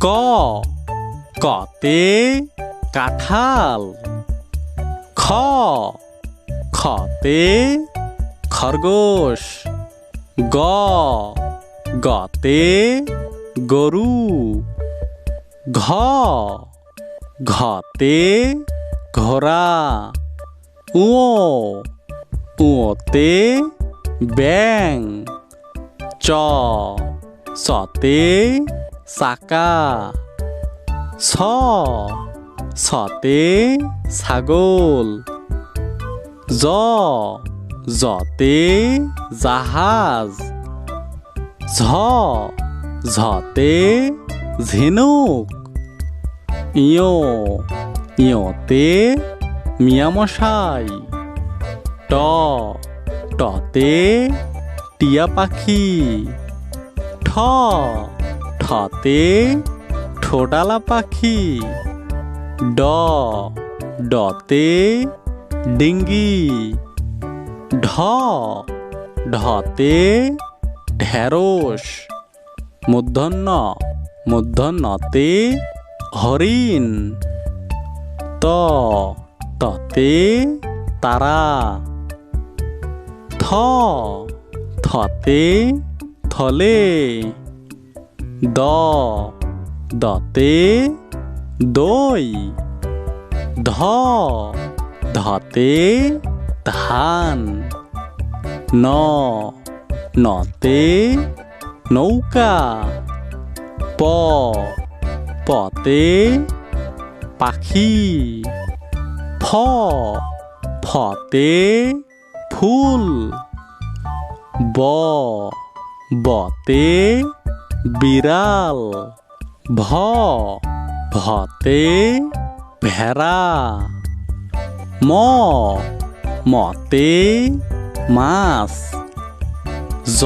ক কতে কাঁঠাল। খ খতে খরগোশ। গ গতে গরু। ঘ ঘতে ঘোড়া। উ উতে ব্যাঙ। চ চতে চাকা। ছ ছতে ছাগল। জ জতে জাহাজ। ঝ ঝতে ঝিনুক। ইয় ইয়তে মিয়ামশাই। ট টতে টিয়া পাখি। ঠ ঠতে ঠোঁটালা পাখি। ড ডতে ডিঙ্গি। ঢ ঢতে ঢেঁড়স। মূর্ধন্য মূর্ধন্যতে হরিণ। ত ততে তারা। থ থতে থলে। দ দতে দই। ধ ধতে ধান। ন নতে নৌকা। প পতে পাখি। ফ ফতে ফুল। ব বতে বিড়াল। ভ ভতে ভেড়া। ম মতে মাছ। জ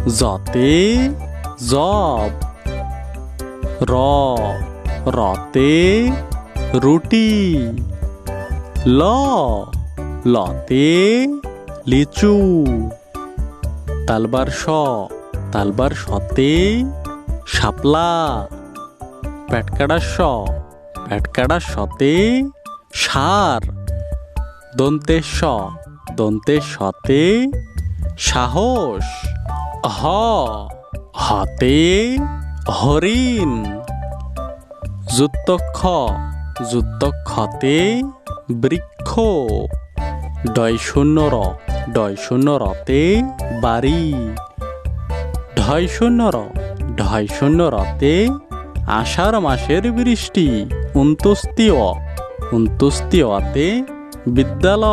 জতে জব। র রতে রুটি। ল লতে লিচু। তালবার সতে শাপলা। পেটকাটা সতে ষাঁড়। দন্তের সতে সাহস। হ হতে হরিণ। যুক্তক্ষতে বৃক্ষ। ডয় শূন্য রতে বাড়ি। ঢয় শূন্য রতে আষাঢ় মাসের বৃষ্টি। উন্তুস্তিয়তে বিদ্যালয়।